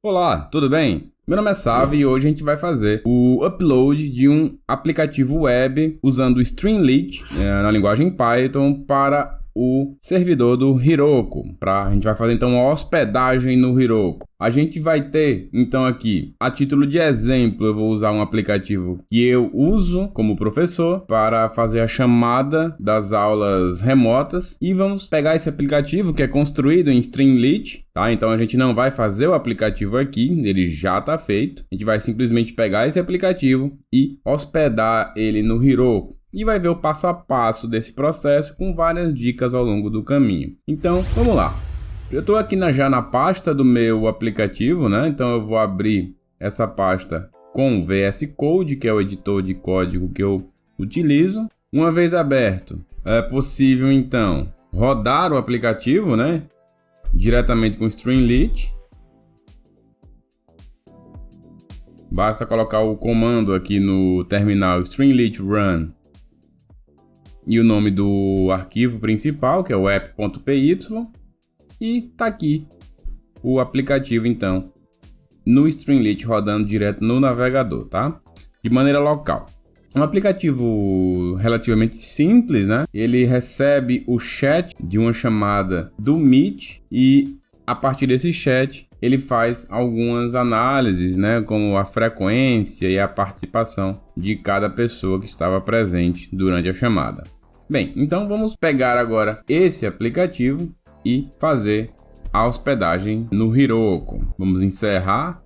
Olá, tudo bem? Meu nome é Savi e hoje a gente vai fazer o upload de um aplicativo web usando o Streamlit na linguagem Python para o servidor do Heroku. A gente vai fazer então uma hospedagem no Heroku. A gente vai ter então aqui, a título de exemplo, eu vou usar um aplicativo que eu uso como professor para fazer a chamada das aulas remotas e vamos pegar esse aplicativo que é construído em Streamlit, tá? Então a gente não vai fazer o aplicativo aqui, ele já está feito. A gente vai simplesmente pegar esse aplicativo e hospedar ele no Heroku. E vai ver o passo a passo desse processo com várias dicas ao longo do caminho. Então, vamos lá. Eu estou aqui já na pasta do meu aplicativo, né? Então eu vou abrir essa pasta com o VS Code, que é o editor de código que eu utilizo. Uma vez aberto, é possível então rodar o aplicativo, né? Diretamente com o Streamlit. Basta colocar o comando aqui no terminal Streamlit Run e o nome do arquivo principal, que é o app.py, e tá aqui o aplicativo então no Streamlit rodando direto no navegador, tá? De maneira local. Um aplicativo relativamente simples, né? Ele recebe o chat de uma chamada do Meet e a partir desse chat ele faz algumas análises, né? Como a frequência e a participação de cada pessoa que estava presente durante a chamada. Bem, então vamos pegar agora esse aplicativo e fazer a hospedagem no Heroku. Vamos encerrar.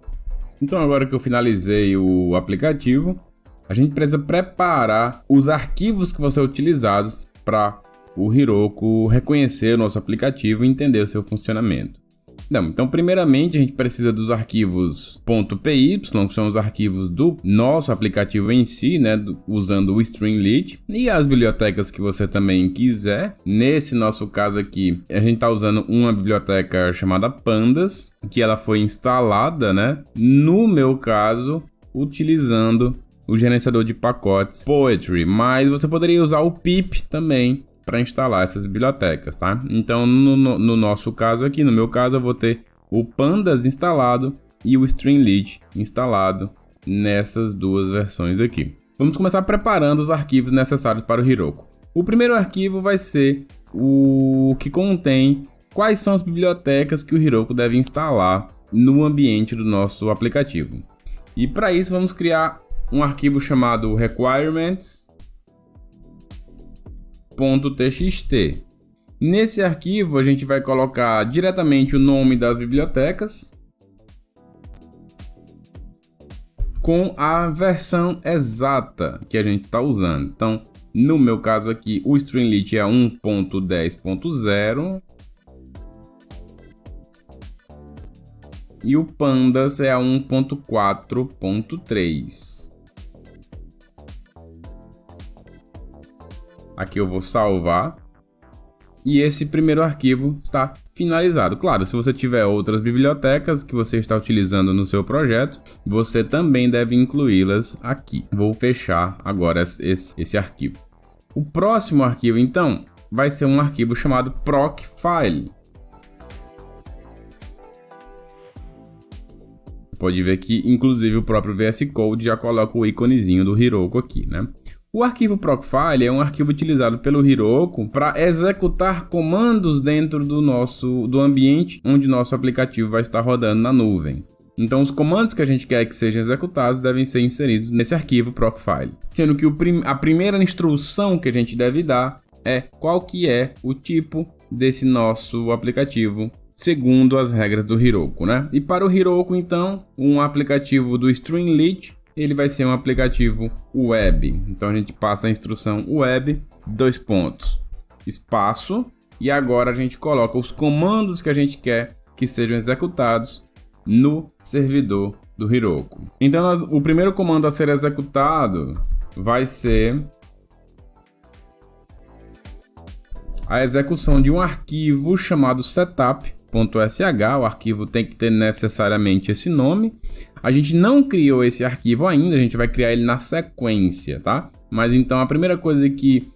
Então agora que eu finalizei o aplicativo, a gente precisa preparar os arquivos que vão ser utilizados para o Heroku reconhecer o nosso aplicativo e entender o seu funcionamento. Então, primeiramente, a gente precisa dos arquivos .py, que são os arquivos do nosso aplicativo em si, né, usando o Streamlit, e as bibliotecas que você também quiser. Nesse nosso caso aqui, a gente está usando uma biblioteca chamada Pandas, que ela foi instalada, né, no meu caso, utilizando o gerenciador de pacotes Poetry, mas você poderia usar o pip também para instalar essas bibliotecas, tá? Então, no nosso caso aqui, no meu caso, eu vou ter o Pandas instalado e o Streamlit instalado nessas duas versões aqui. Vamos começar preparando os arquivos necessários para o Heroku. O primeiro arquivo vai ser o que contém quais são as bibliotecas que o Heroku deve instalar no ambiente do nosso aplicativo. E para isso, vamos criar um arquivo chamado requirements.txt. Nesse arquivo a gente vai colocar diretamente o nome das bibliotecas com a versão exata que a gente está usando. Então, no meu caso aqui, o Streamlit é 1.10.0 e o Pandas é a 1.4.3. Aqui eu vou salvar e esse primeiro arquivo está finalizado. Claro, se você tiver outras bibliotecas que você está utilizando no seu projeto, você também deve incluí-las aqui. Vou fechar agora esse arquivo. O próximo arquivo, então, vai ser um arquivo chamado procfile. Pode ver que, inclusive, o próprio VS Code já coloca o íconezinho do Heroku aqui, né? O arquivo procfile é um arquivo utilizado pelo Heroku para executar comandos dentro do ambiente onde nosso aplicativo vai estar rodando na nuvem. Então, os comandos que a gente quer que sejam executados devem ser inseridos nesse arquivo procfile. Sendo que a primeira instrução que a gente deve dar é qual que é o tipo desse nosso aplicativo segundo as regras do Heroku, né? E para o Heroku, então, um aplicativo do Streamlit, ele vai ser um aplicativo web. Então a gente passa a instrução web, espaço, e agora a gente coloca os comandos que a gente quer que sejam executados no servidor do Heroku. Então o primeiro comando a ser executado vai ser a execução de um arquivo chamado setup.sh. O arquivo tem que ter necessariamente esse nome. A gente não criou esse arquivo ainda, a gente vai criar ele na sequência, tá? Mas então a primeira coisa que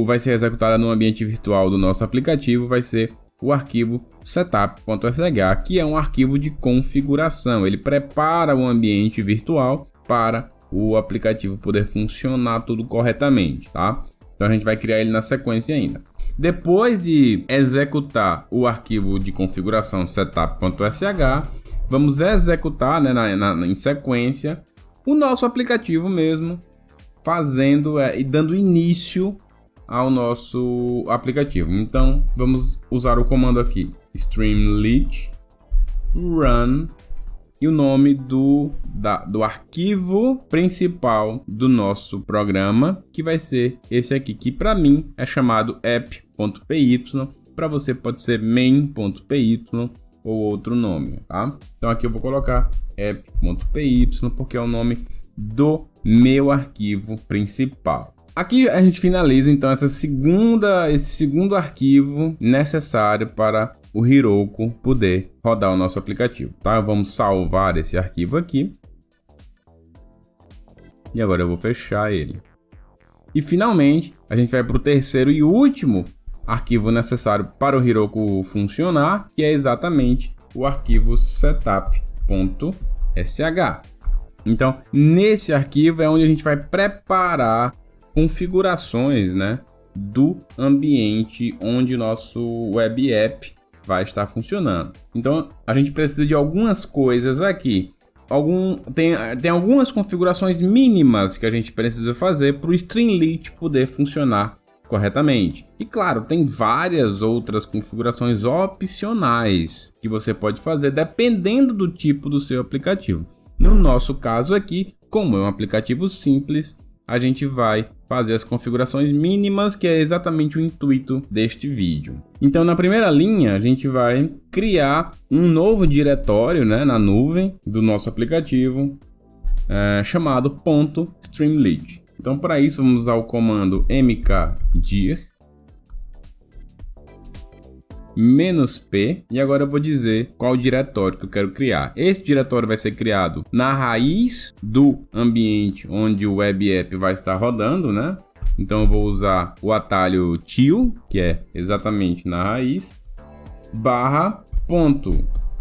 vai ser executada no ambiente virtual do nosso aplicativo vai ser o arquivo setup.sh, que é um arquivo de configuração. Ele prepara o ambiente virtual para o aplicativo poder funcionar tudo corretamente, tá? Então a gente vai criar ele na sequência ainda. Depois de executar o arquivo de configuração setup.sh, vamos executar, né, em sequência o nosso aplicativo mesmo, fazendo e dando início ao nosso aplicativo. Então vamos usar o comando aqui, streamlit run, e o nome do arquivo principal do nosso programa, que vai ser esse aqui, que para mim é chamado app.py, para você pode ser main.py ou outro nome, tá? Então aqui eu vou colocar app.py, porque é o nome do meu arquivo principal. Aqui a gente finaliza então esse segundo arquivo necessário para o Heroku poder rodar o nosso aplicativo, tá? Vamos salvar esse arquivo aqui. E agora eu vou fechar ele. E finalmente a gente vai para o terceiro e último arquivo necessário para o Heroku funcionar, que é exatamente o arquivo setup.sh. Então, nesse arquivo é onde a gente vai preparar configurações, né, do ambiente onde nosso web app vai estar funcionando. Então, a gente precisa de algumas coisas aqui. Tem algumas configurações mínimas que a gente precisa fazer para o Streamlit poder funcionar corretamente. E claro, tem várias outras configurações opcionais que você pode fazer dependendo do tipo do seu aplicativo. No nosso caso aqui, como é um aplicativo simples, a gente vai fazer as configurações mínimas, que é exatamente o intuito deste vídeo. Então, na primeira linha, a gente vai criar um novo diretório, né, na nuvem do nosso aplicativo, chamado .streamlit. Então, para isso, vamos usar o comando mkdir -p, e agora eu vou dizer qual diretório que eu quero criar. Esse diretório vai ser criado na raiz do ambiente onde o web app vai estar rodando, né? Então eu vou usar o atalho til, que é exatamente na raiz,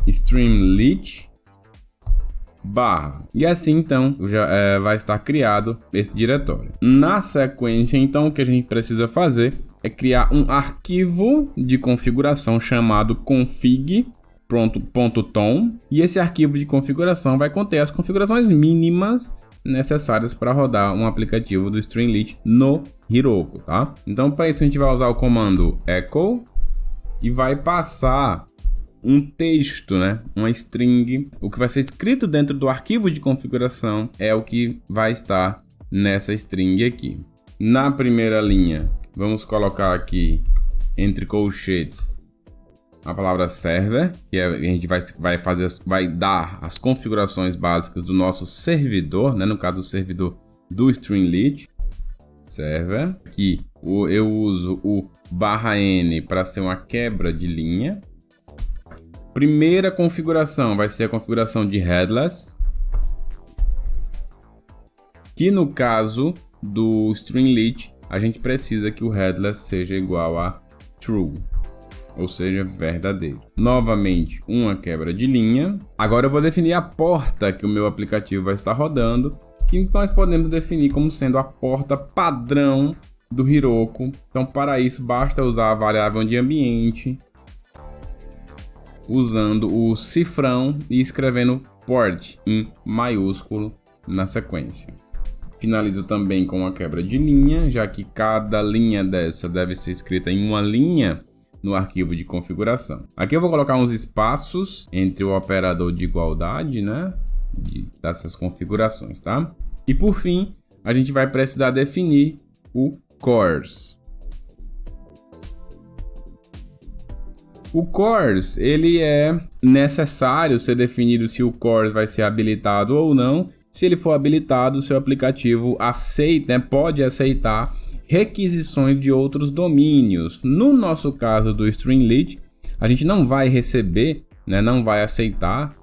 /streamlit e assim então já vai estar criado esse diretório. Na sequência, então, o que a gente precisa fazer é criar um arquivo de configuração chamado config.tom, e esse arquivo de configuração vai conter as configurações mínimas necessárias para rodar um aplicativo do Streamlit no Heroku, tá? Então, para isso a gente vai usar o comando echo e vai passar um texto, né? Uma string. O que vai ser escrito dentro do arquivo de configuração é o que vai estar nessa string aqui. Na primeira linha, vamos colocar aqui entre colchetes a palavra server, que a gente vai dar as configurações básicas do nosso servidor, né? No caso, o servidor do Streamlit server. Aqui eu uso o /n para ser uma quebra de linha. Primeira configuração vai ser a configuração de headless, que no caso do Streamlit a gente precisa que o headless seja igual a true, ou seja, verdadeiro. Novamente, uma quebra de linha. Agora eu vou definir a porta que o meu aplicativo vai estar rodando, que nós podemos definir como sendo a porta padrão do Heroku. Então, para isso, basta usar a variável de ambiente, usando o cifrão e escrevendo port em maiúsculo na sequência. Finalizo também com a quebra de linha, já que cada linha dessa deve ser escrita em uma linha no arquivo de configuração. Aqui eu vou colocar uns espaços entre o operador de igualdade, né, dessas configurações, tá? E por fim, a gente vai precisar definir o CORS. O CORS, ele é necessário ser definido se o CORS vai ser habilitado ou não. Se ele for habilitado, o seu aplicativo aceita, né, pode aceitar requisições de outros domínios. No nosso caso do Streamlit, a gente não vai receber, né, não vai aceitar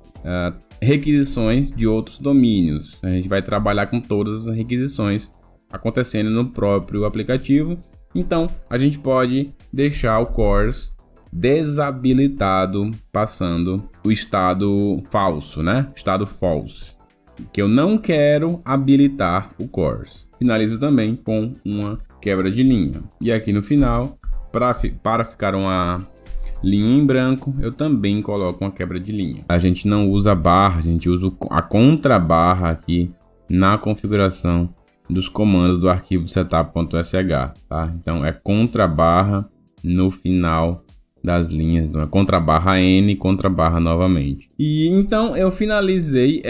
requisições de outros domínios. A gente vai trabalhar com todas as requisições acontecendo no próprio aplicativo. Então, a gente pode deixar o CORS desabilitado, passando o estado falso, né? Estado false, que eu não quero habilitar o CORS. Finalizo também com uma quebra de linha. E aqui no final, para ficar uma linha em branco, eu também coloco uma quebra de linha. A gente não usa barra, a gente usa a contrabarra aqui na configuração dos comandos do arquivo setup.sh, tá? Então é contrabarra no final das linhas, então é contrabarra N, contrabarra novamente. E então eu finalizei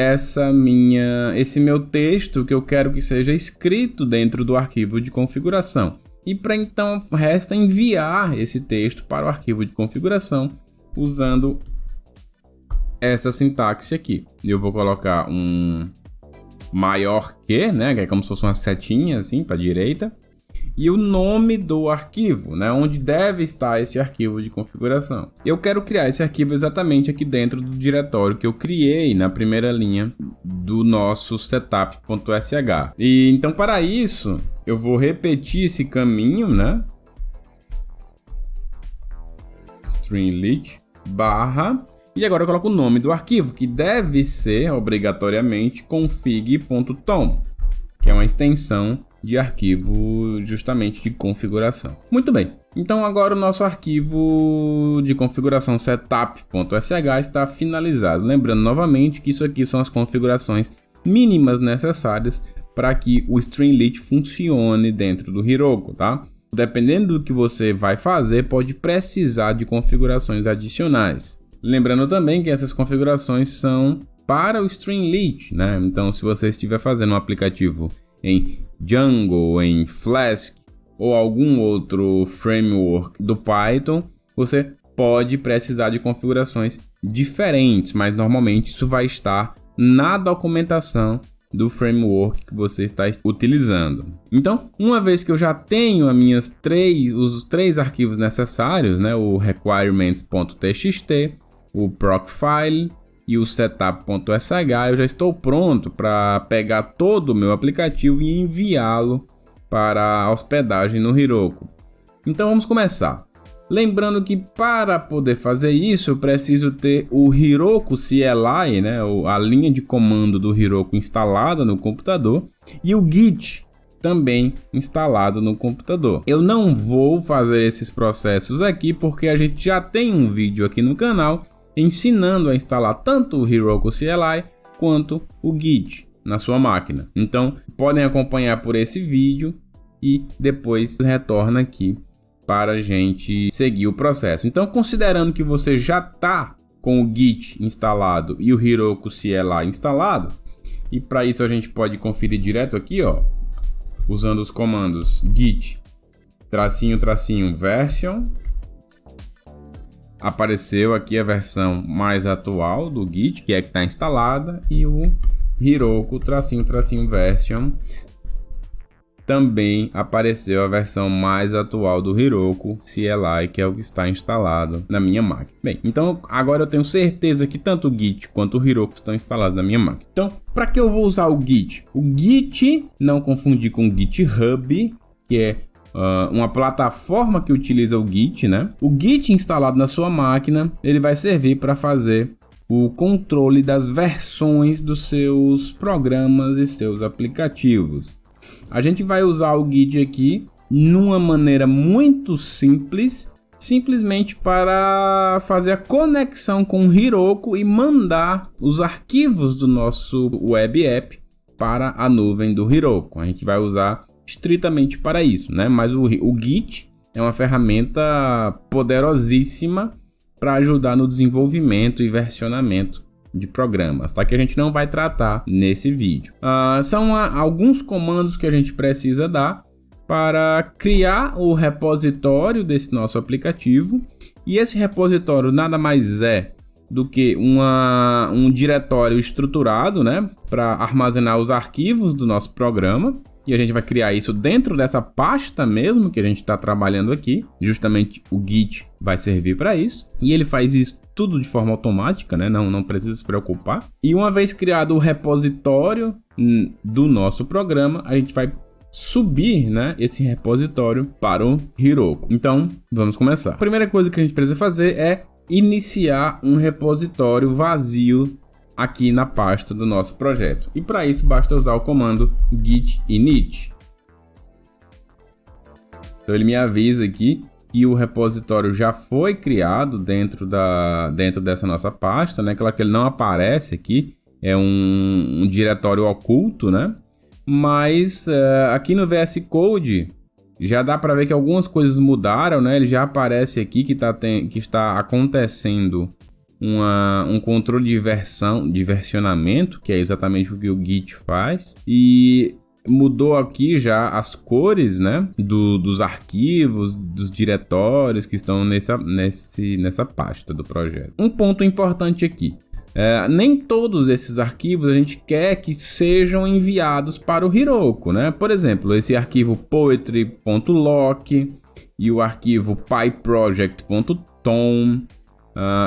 esse meu texto que eu quero que seja escrito dentro do arquivo de configuração. E para então resta enviar esse texto para o arquivo de configuração usando essa sintaxe aqui. Eu vou colocar um maior que, né, que é como se fosse uma setinha assim para a direita, e o nome do arquivo, né, onde deve estar esse arquivo de configuração. Eu quero criar esse arquivo exatamente aqui dentro do diretório que eu criei na primeira linha do nosso setup.sh. E então para isso eu vou repetir esse caminho, né? Stringlit barra, e agora eu coloco o nome do arquivo, que deve ser obrigatoriamente config.tom, que é uma extensão de arquivo justamente de configuração. Muito bem, então agora o nosso arquivo de configuração setup.sh está finalizado. Lembrando novamente que isso aqui são as configurações mínimas necessárias para que o Stringlit funcione dentro do Heroku, tá? Dependendo do que você vai fazer, pode precisar de configurações adicionais. Lembrando também que essas configurações são para o Stringlit, né? Então, se você estiver fazendo um aplicativo em Django, em Flask ou algum outro framework do Python, você pode precisar de configurações diferentes, mas normalmente isso vai estar na documentação do framework que você está utilizando. Então, uma vez que eu já tenho os três arquivos necessários, né, o requirements.txt, o procfile e o setup.sh, eu já estou pronto para pegar todo o meu aplicativo e enviá-lo para a hospedagem no Heroku. Então vamos começar. Lembrando que para poder fazer isso, eu preciso ter o Heroku CLI, né, a linha de comando do Heroku instalada no computador, e o Git também instalado no computador. Eu não vou fazer esses processos aqui porque a gente já tem um vídeo aqui no canal ensinando a instalar tanto o Heroku CLI quanto o Git na sua máquina. Então podem acompanhar por esse vídeo e depois retorna aqui para a gente seguir o processo. Então, considerando que você já está com o Git instalado e o Heroku CLI instalado, e para isso a gente pode conferir direto aqui, ó, usando os comandos git -- version. Apareceu aqui a versão mais atual do Git, que é que está instalada, e o Heroku -- version. Também apareceu a versão mais atual do Heroku CLI, que é o que está instalado na minha máquina. Bem, então agora eu tenho certeza que tanto o Git quanto o Heroku estão instalados na minha máquina. Então, para que eu vou usar o Git? O Git, não confundir com o GitHub, que é uma plataforma que utiliza o Git, né? O Git instalado na sua máquina, ele vai servir para fazer o controle das versões dos seus programas e seus aplicativos. A gente vai usar o Git aqui numa maneira muito simples, simplesmente para fazer a conexão com o Heroku e mandar os arquivos do nosso web app para a nuvem do Heroku. A gente vai usar estritamente para isso, né? Mas o Git é uma ferramenta poderosíssima para ajudar no desenvolvimento e versionamento de programas, tá? Que a gente não vai tratar nesse vídeo. São alguns comandos que a gente precisa dar para criar o repositório desse nosso aplicativo, e esse repositório nada mais é do que um diretório estruturado, né, para armazenar os arquivos do nosso programa. E a gente vai criar isso dentro dessa pasta mesmo que a gente está trabalhando aqui. Justamente o Git vai servir para isso. E ele faz isso tudo de forma automática, né? Não precisa se preocupar. E uma vez criado o repositório do nosso programa, a gente vai subir, né, esse repositório para o Heroku. Então, vamos começar. A primeira coisa que a gente precisa fazer é iniciar um repositório vazio aqui na pasta do nosso projeto. E para isso basta usar o comando git init. Então ele me avisa aqui que o repositório já foi criado dentro dessa nossa pasta, né? Claro que ele não aparece aqui, é um diretório oculto, né? Mas aqui no VS Code já dá para ver que algumas coisas mudaram, né? Ele já aparece aqui que está acontecendo um controle de versionamento, que é exatamente o que o Git faz. E mudou aqui já as cores, né, dos arquivos, dos diretórios que estão nessa pasta do projeto. Um ponto importante aqui. Nem todos esses arquivos a gente quer que sejam enviados para o Heroku, né? Por exemplo, esse arquivo poetry.lock e o arquivo pyproject.tom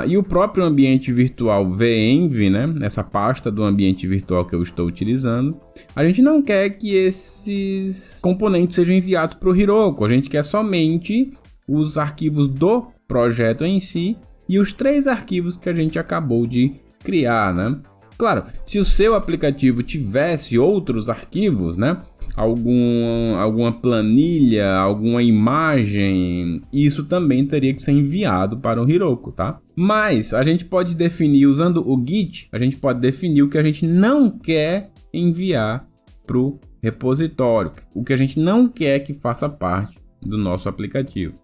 e o próprio ambiente virtual venv, né? Essa pasta do ambiente virtual que eu estou utilizando. A gente não quer que esses componentes sejam enviados para o Heroku. A gente quer somente os arquivos do projeto em si e os 3 arquivos que a gente acabou de criar, né? Claro, se o seu aplicativo tivesse outros arquivos, né? Alguma planilha, alguma imagem, isso também teria que ser enviado para o Heroku, tá? Mas a gente pode definir, usando o Git, a gente pode definir o que a gente não quer enviar para o repositório, o que a gente não quer que faça parte do nosso aplicativo.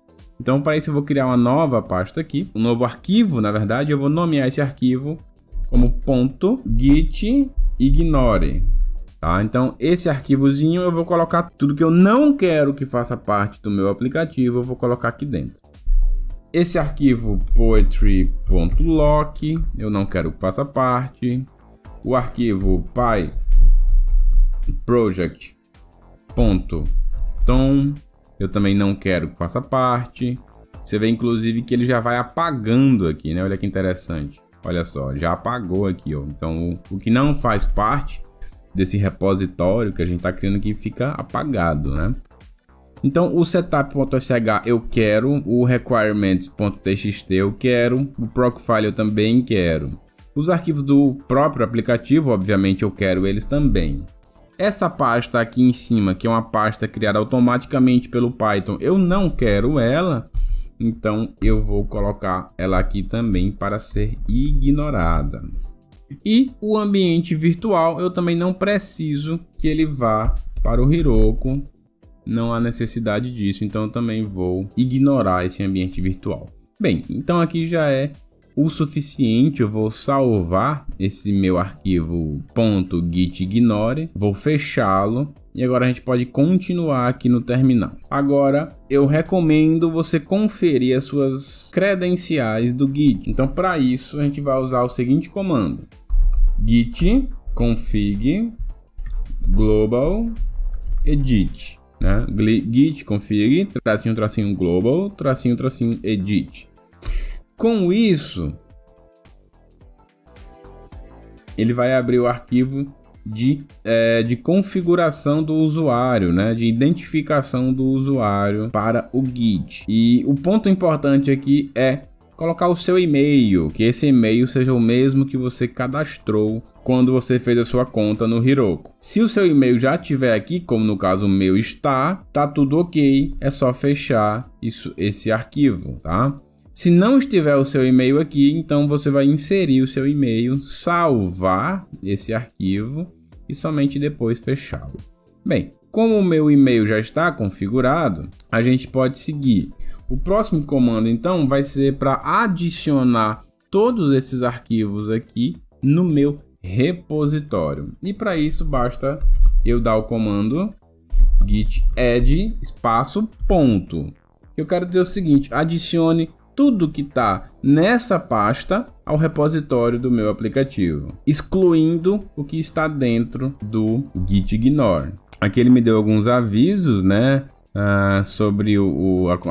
Então, para isso eu vou criar uma nova pasta aqui, um novo arquivo, na verdade, eu vou nomear esse arquivo como .gitignore, tá? Então, esse arquivozinho eu vou colocar tudo que eu não quero que faça parte do meu aplicativo, eu vou colocar aqui dentro. Esse arquivo poetry.lock eu não quero que faça parte. O arquivo pyproject.tom eu também não quero que faça parte. Você vê inclusive que ele já vai apagando aqui, né? Olha que interessante. Olha só, já apagou aqui, ó. Então, o que não faz parte desse repositório que a gente está criando aqui fica apagado, né? Então, o setup.sh eu quero, o requirements.txt eu quero, o procfile eu também quero. Os arquivos do próprio aplicativo, obviamente, eu quero eles também. Essa pasta aqui em cima, que é uma pasta criada automaticamente pelo Python, eu não quero ela. Então, eu vou colocar ela aqui também para ser ignorada. E o ambiente virtual, eu também não preciso que ele vá para o Heroku. Não há necessidade disso, então eu também vou ignorar esse ambiente virtual. Bem, então aqui já é o suficiente. Eu vou salvar esse meu arquivo .gitignore, vou fechá-lo. E agora a gente pode continuar aqui no terminal. Agora eu recomendo você conferir as suas credenciais do Git. Então para isso a gente vai usar o seguinte comando: git config global edit, né? Git config tracinho global tracinho edit. Com isso ele vai abrir o arquivo de configuração do usuário, né? De identificação do usuário para o Git. E o ponto importante aqui é colocar o seu e-mail, que esse e-mail seja o mesmo que você cadastrou quando você fez a sua conta no Heroku. Se o seu e-mail já estiver aqui, como no caso o meu tá tudo ok, é só fechar esse arquivo, tá? Se não estiver o seu e-mail aqui, então você vai inserir o seu e-mail, salvar esse arquivo e somente depois fechá-lo. Bem, como o meu e-mail já está configurado, a gente pode seguir. O próximo comando, então, vai ser para adicionar todos esses arquivos aqui no meu repositório. E para isso, basta eu dar o comando git add espaço ponto. Eu quero dizer o seguinte: adicione tudo que está nessa pasta ao repositório do meu aplicativo, excluindo o que está dentro do gitignore. Aqui ele me deu alguns avisos, né, sobre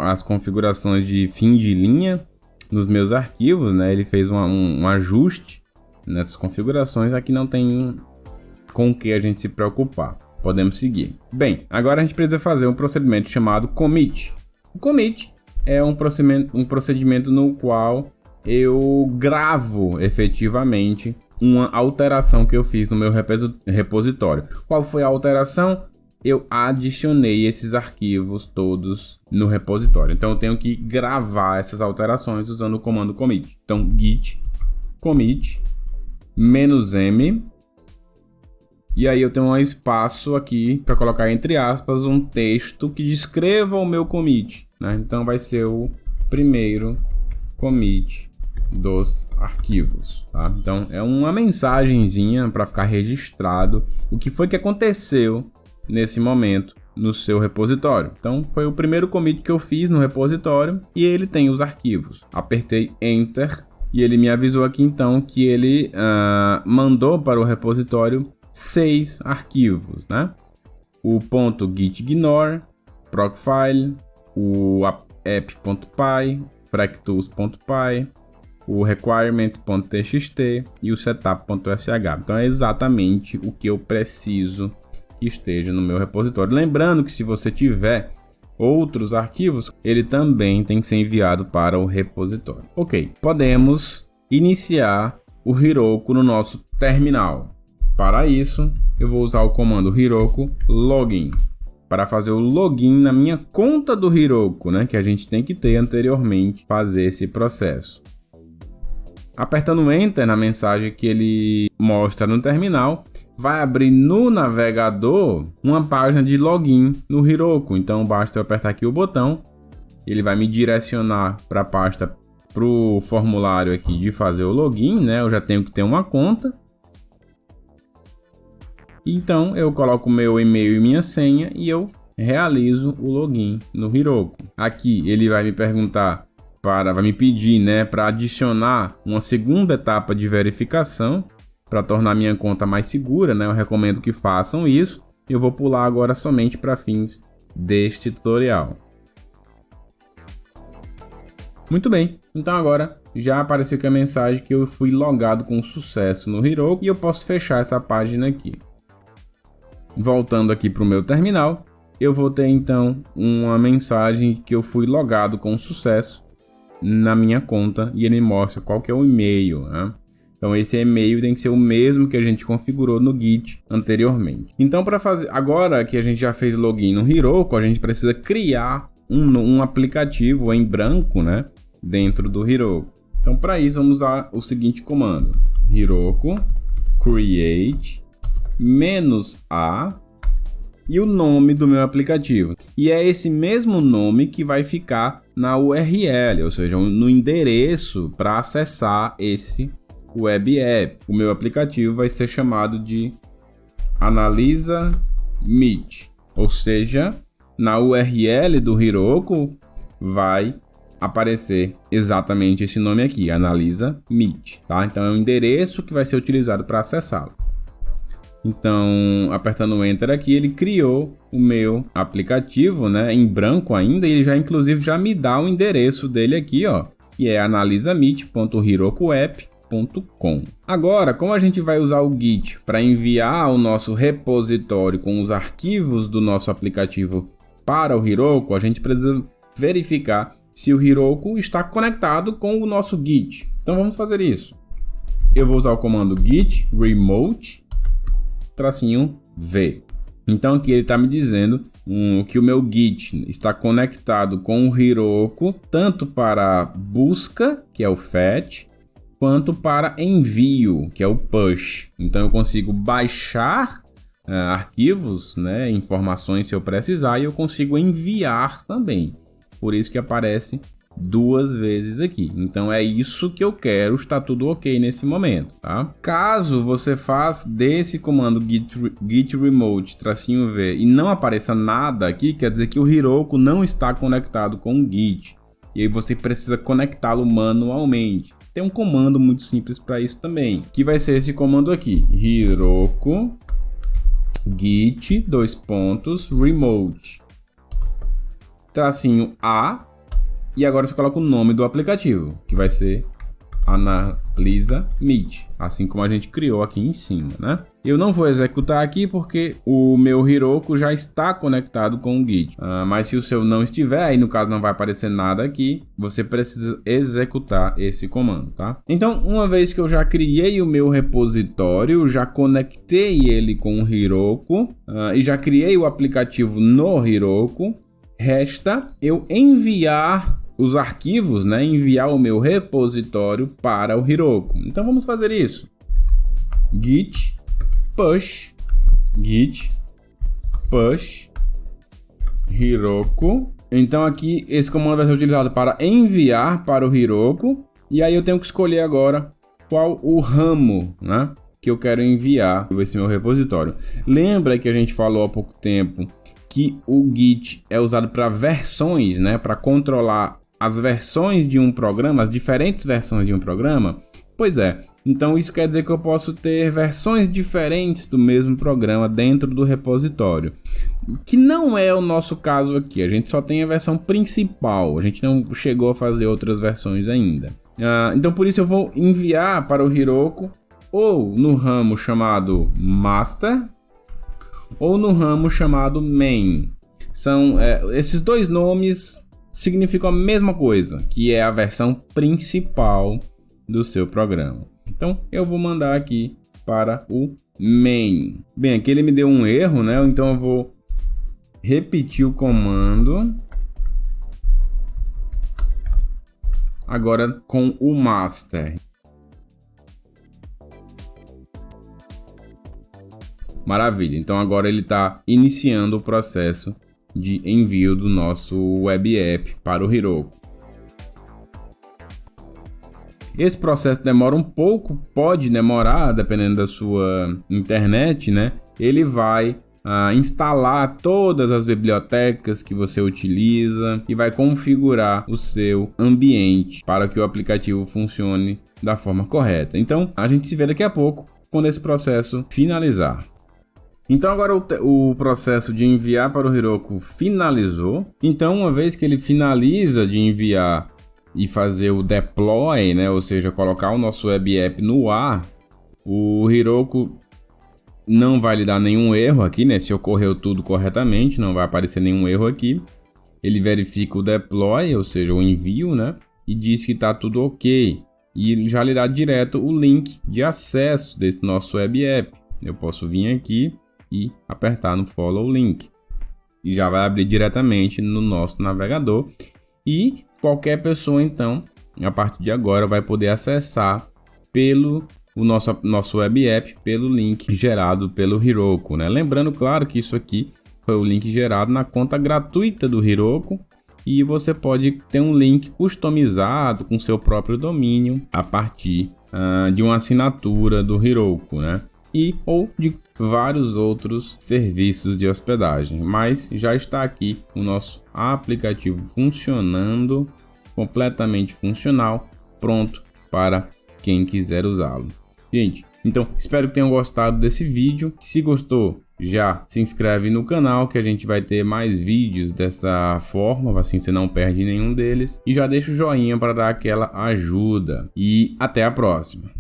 as configurações de fim de linha nos meus arquivos, né? Ele fez um ajuste nessas configurações. Aqui não tem com o que a gente se preocupar. podemos seguir. Bem, agora a gente precisa fazer um procedimento chamado commit. O commit é um procedimento no qual eu gravo efetivamente uma alteração que eu fiz no meu repositório. Qual foi a alteração? Eu adicionei esses arquivos todos no repositório. Então eu tenho que gravar essas alterações usando o comando commit. Então git commit -m, e aí eu tenho um espaço aqui para colocar entre aspas um texto que descreva o meu commit, né? Então vai ser o primeiro commit dos arquivos, tá? Então é uma mensagenzinha para ficar registrado o que foi que aconteceu nesse momento no seu repositório. Então foi o primeiro commit que eu fiz no repositório e ele tem os arquivos. Apertei Enter e ele me avisou aqui então que ele mandou para o repositório 6 arquivos, né? O .gitignore, procfile, o app.py, fractals.py, o requirements.txt e o setup.sh. Então é exatamente o que eu preciso que esteja no meu repositório. Lembrando que se você tiver outros arquivos, ele também tem que ser enviado para o repositório. Ok, podemos iniciar o Heroku no nosso terminal. Para isso, eu vou usar o comando Heroku login para fazer o login na minha conta do Heroku, né, que a gente tem que ter anteriormente fazer esse processo. Apertando Enter na mensagem que ele mostra no terminal, vai abrir no navegador uma página de login no Heroku. Então basta eu apertar aqui o botão, ele vai me direcionar para a pasta, para o formulário aqui de fazer o login, né? Eu já tenho que ter uma conta. Então eu coloco meu e-mail e minha senha e eu realizo o login no Heroku. Aqui ele vai me perguntar, vai me pedir, né, para adicionar uma segunda etapa de verificação para tornar minha conta mais segura, né? Eu recomendo que façam isso. Eu vou pular agora somente para fins deste tutorial. Muito bem, então agora já apareceu aqui a mensagem que eu fui logado com sucesso no Heroku e eu posso fechar essa página aqui. Voltando aqui para o meu terminal, eu vou ter então uma mensagem que eu fui logado com sucesso na minha conta e ele mostra qual que é o e-mail, né? Então esse e-mail tem que ser o mesmo que a gente configurou no Git anteriormente. Então para fazer, agora que a gente já fez login no Heroku, a gente precisa criar um aplicativo em branco, né, dentro do Heroku. Então para isso vamos usar o seguinte comando: Heroku create -a e o nome do meu aplicativo. E é esse mesmo nome que vai ficar na URL, ou seja, no endereço para acessar esse web app. O meu aplicativo vai ser chamado de Analisa Meet, ou seja, na URL do Heroku vai aparecer exatamente esse nome aqui, Analisa Meet, tá? Então é o endereço que vai ser utilizado para acessá-lo. Então, apertando o Enter aqui, ele criou o meu aplicativo, né, em branco ainda, e ele já inclusive já me dá o endereço dele aqui, ó, que é analisameet.herokuapp.com. Agora, como a gente vai usar o Git para enviar o nosso repositório com os arquivos do nosso aplicativo para o Heroku, a gente precisa verificar se o Heroku está conectado com o nosso Git. Então vamos fazer isso. Eu vou usar o comando git remote -v. Então aqui ele está me dizendo que o meu Git está conectado com o Heroku tanto para busca, que é o fetch, quanto para envio, que é o push. Então eu consigo baixar arquivos, né, informações se eu precisar, e eu consigo enviar também. Por isso que aparece duas vezes aqui. Então é isso que eu quero, está tudo ok nesse momento, tá? Caso você faça desse comando git remote -v e não apareça nada aqui, quer dizer que o Heroku não está conectado com o Git. E aí você precisa conectá-lo manualmente. Tem um comando muito simples para isso também, que vai ser esse comando aqui: Heroku git remote -a. E agora você coloca o nome do aplicativo, que vai ser analisa Meet, assim como a gente criou aqui em cima, né? Eu não vou executar aqui porque o meu Heroku já está conectado com o Git. Mas se o seu não estiver, aí no caso não vai aparecer nada aqui, você precisa executar esse comando, tá? Então, uma vez que eu já criei o meu repositório, já conectei ele com o Heroku e já criei o aplicativo no Heroku, resta eu enviar os arquivos, né? Enviar o meu repositório para o Heroku. Então vamos fazer isso. Git push Heroku. Então aqui esse comando vai ser utilizado para enviar para o Heroku. E aí eu tenho que escolher agora qual o ramo, né, que eu quero enviar esse meu repositório. Lembra que a gente falou há pouco tempo que o Git é usado para versões, né, para controlar as versões de um programa, as diferentes versões de um programa? Pois é, então isso quer dizer que eu posso ter versões diferentes do mesmo programa dentro do repositório, que não é o nosso caso aqui. A gente só tem a versão principal, a gente não chegou a fazer outras versões ainda. Então por isso eu vou enviar para o Heroku ou no ramo chamado Master ou no ramo chamado Main. São esses dois nomes significam a mesma coisa, que é a versão principal do seu programa. Então eu vou mandar aqui para o main. Bem, aqui ele me deu um erro, né? Então eu vou repetir o comando agora com o master. Maravilha, então agora ele está iniciando o processo de envio do nosso web app para o Heroku. Esse processo demora um pouco, pode demorar, dependendo da sua internet, né? Ele vai instalar todas as bibliotecas que você utiliza e vai configurar o seu ambiente para que o aplicativo funcione da forma correta. Então, a gente se vê daqui a pouco quando esse processo finalizar. Então agora o processo de enviar para o Heroku finalizou. Então uma vez que ele finaliza de enviar e fazer o deploy, né, ou seja, colocar o nosso web app no ar, o Heroku não vai lhe dar nenhum erro aqui, né? Se ocorreu tudo corretamente, não vai aparecer nenhum erro aqui. Ele verifica o deploy, ou seja, o envio, né, e diz que está tudo ok. E já lhe dá direto o link de acesso desse nosso web app. Eu posso vir aqui e apertar no follow link e já vai abrir diretamente no nosso navegador e qualquer pessoa então a partir de agora vai poder acessar o nosso web app pelo link gerado pelo Heroku, né? Lembrando, claro, que isso aqui foi o link gerado na conta gratuita do Heroku e você pode ter um link customizado com seu próprio domínio a partir de uma assinatura do Heroku, né? Ou de vários outros serviços de hospedagem, mas já está aqui o nosso aplicativo funcionando, completamente funcional, pronto para quem quiser usá-lo. Gente, então espero que tenham gostado desse vídeo. Se gostou, já se inscreve no canal que a gente vai ter mais vídeos dessa forma, assim você não perde nenhum deles, e já deixa o joinha para dar aquela ajuda. E até a próxima.